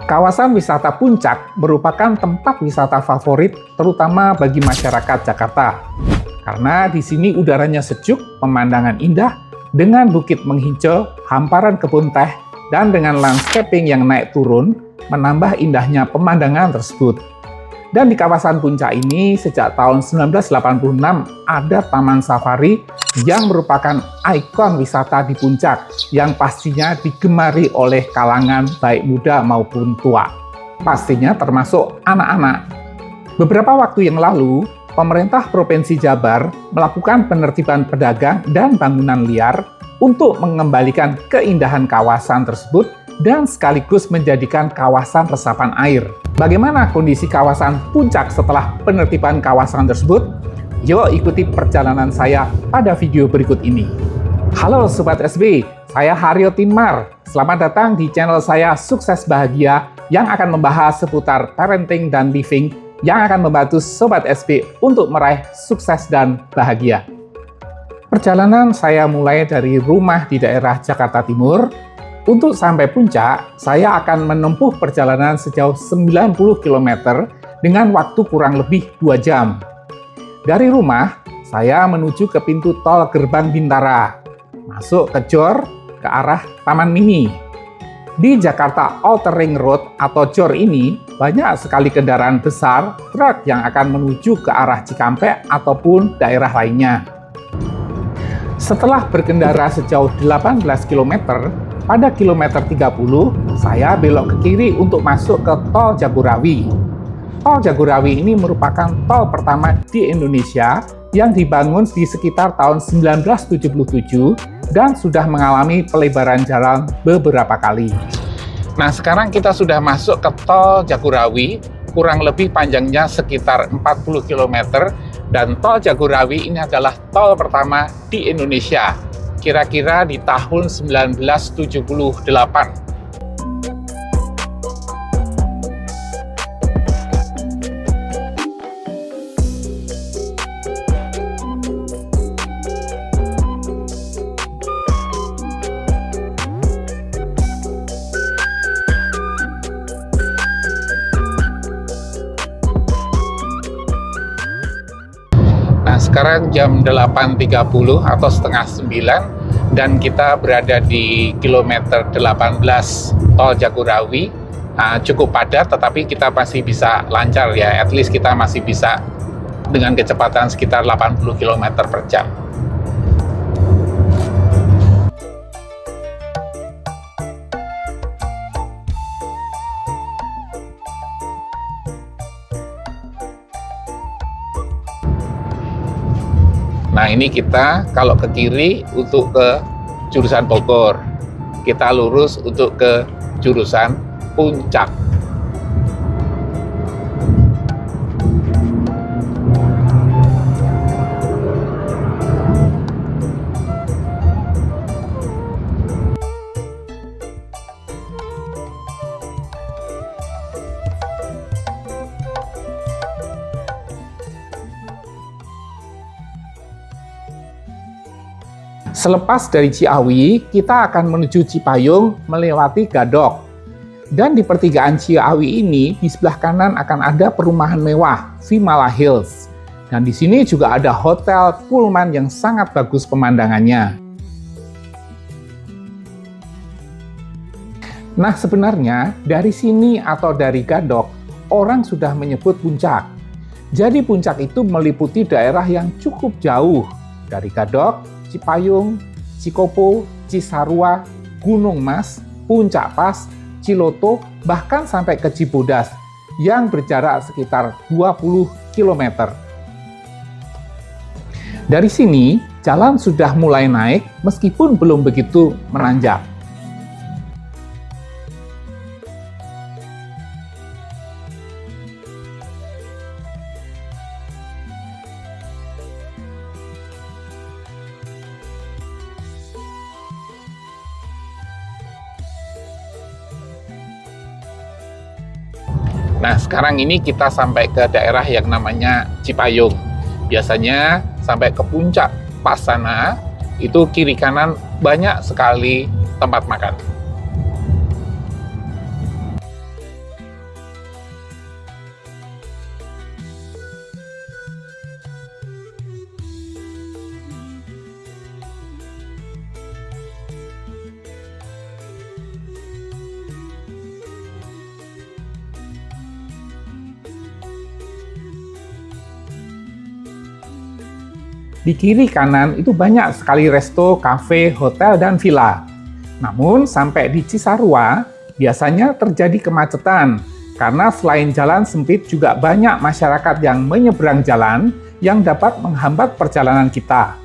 Kawasan wisata Puncak merupakan tempat wisata favorit terutama bagi masyarakat Jakarta. Karena di sini udaranya sejuk, pemandangan indah, dengan bukit menghijau, hamparan kebun teh, dan dengan landscaping yang naik turun, menambah indahnya pemandangan tersebut. Dan di kawasan Puncak ini, sejak tahun 1986 ada Taman Safari yang merupakan ikon wisata di Puncak yang pastinya digemari oleh kalangan baik muda maupun tua. Pastinya termasuk anak-anak. Beberapa waktu yang lalu, pemerintah Provinsi Jabar melakukan penertiban pedagang dan bangunan liar untuk mengembalikan keindahan kawasan tersebut dan sekaligus menjadikan kawasan resapan air. Bagaimana kondisi kawasan Puncak setelah penertiban kawasan tersebut? Yuk ikuti perjalanan saya pada video berikut ini. Halo Sobat SB, saya Haryo Tinmar. Selamat datang di channel saya Sukses Bahagia yang akan membahas seputar parenting dan living yang akan membantu Sobat SB untuk meraih sukses dan bahagia. Perjalanan saya mulai dari rumah di daerah Jakarta Timur. Untuk sampai Puncak, saya akan menempuh perjalanan sejauh 90 km dengan waktu kurang lebih 2 jam. Dari rumah, saya menuju ke pintu tol Gerbang Bintara, masuk ke JOR ke arah Taman Mini. Di Jakarta Outer Ring Road atau JOR ini, banyak sekali kendaraan besar, truk yang akan menuju ke arah Cikampek ataupun daerah lainnya. Setelah berkendara sejauh 18 km, pada kilometer 30, saya belok ke kiri untuk masuk ke Tol Jagorawi. Tol Jagorawi ini merupakan tol pertama di Indonesia yang dibangun di sekitar tahun 1977 dan sudah mengalami pelebaran jalan beberapa kali. Nah, sekarang kita sudah masuk ke Tol Jagorawi, kurang lebih panjangnya sekitar 40 km, dan Tol Jagorawi ini adalah tol pertama di Indonesia, kira-kira di tahun 1978. Nah, sekarang jam 8.30 atau setengah 9 dan kita berada di kilometer 18 Tol Jagorawi. Cukup padat, tetapi kita masih bisa lancar ya, at least kita masih bisa dengan kecepatan sekitar 80 km per jam. Nah, ini kita kalau ke kiri untuk ke jurusan Bogor, kita lurus untuk ke jurusan Puncak. Selepas dari Ciawi, kita akan menuju Cipayung melewati Gadok. Dan di pertigaan Ciawi ini, di sebelah kanan akan ada perumahan mewah, Vimala Hills. Dan di sini juga ada hotel Pullman yang sangat bagus pemandangannya. Nah, sebenarnya dari sini atau dari Gadok, orang sudah menyebut Puncak. Jadi Puncak itu meliputi daerah yang cukup jauh dari Gadok, Cipayung, Cikopo, Cisarua, Gunung Mas, Puncak Pas, Ciloto, bahkan sampai ke Cibodas yang berjarak sekitar 20 km. Dari sini, jalan sudah mulai naik meskipun belum begitu menanjak. Nah, sekarang ini kita sampai ke daerah yang namanya Cipayung. Biasanya sampai ke puncak pas sana, itu kiri kanan banyak sekali tempat makan. Di kiri kanan itu banyak sekali resto, kafe, hotel, dan villa. Namun sampai di Cisarua, biasanya terjadi kemacetan karena selain jalan sempit juga banyak masyarakat yang menyeberang jalan yang dapat menghambat perjalanan kita.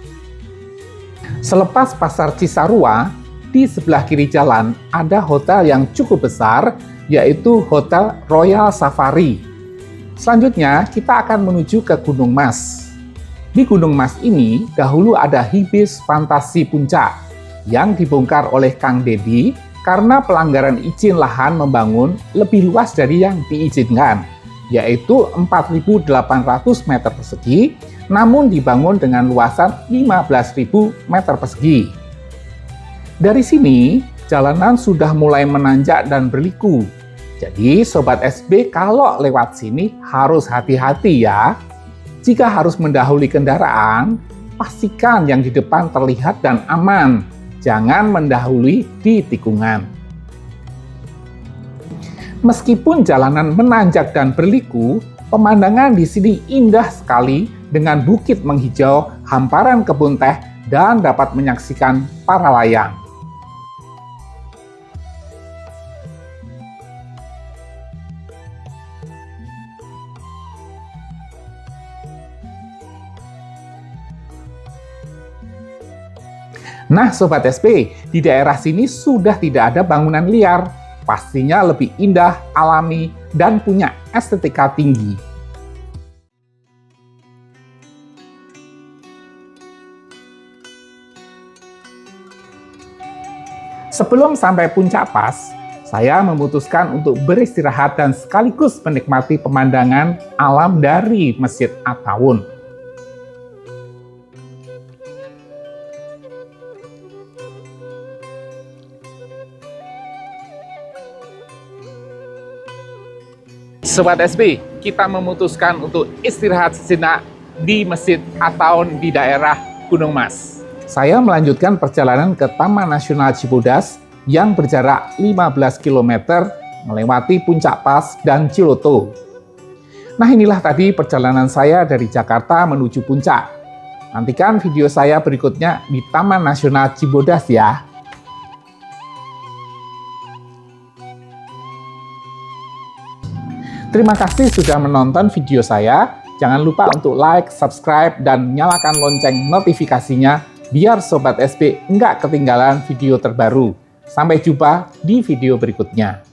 Selepas pasar Cisarua, di sebelah kiri jalan ada hotel yang cukup besar, yaitu Hotel Royal Safari. Selanjutnya, kita akan menuju ke Gunung Mas. Di Gunung Mas ini, dahulu ada Hibis Fantasi Puncak yang dibongkar oleh Kang Dedi karena pelanggaran izin lahan membangun lebih luas dari yang diizinkan, yaitu 4.800 meter persegi, namun dibangun dengan luasan 15.000 meter persegi. Dari sini, jalanan sudah mulai menanjak dan berliku. Jadi, Sobat SB kalau lewat sini harus hati-hati ya. Jika harus mendahului kendaraan, pastikan yang di depan terlihat dan aman. Jangan mendahului di tikungan. Meskipun jalanan menanjak dan berliku, pemandangan di sini indah sekali dengan bukit menghijau, hamparan kebun teh, dan dapat menyaksikan para layang. Nah Sobat SP, di daerah sini sudah tidak ada bangunan liar, pastinya lebih indah, alami, dan punya estetika tinggi. Sebelum sampai Puncak Pas, saya memutuskan untuk beristirahat dan sekaligus menikmati pemandangan alam dari Masjid At-Tawun. Sobat SB, kita memutuskan untuk istirahat sejenak di Masjid At-Tawun di daerah Gunung Mas. Saya melanjutkan perjalanan ke Taman Nasional Cibodas yang berjarak 15 km melewati Puncak Pas dan Ciloto. Nah inilah tadi perjalanan saya dari Jakarta menuju Puncak. Nantikan video saya berikutnya di Taman Nasional Cibodas ya. Terima kasih sudah menonton video saya. Jangan lupa untuk like, subscribe, dan nyalakan lonceng notifikasinya biar Sobat SB nggak ketinggalan video terbaru. Sampai jumpa di video berikutnya.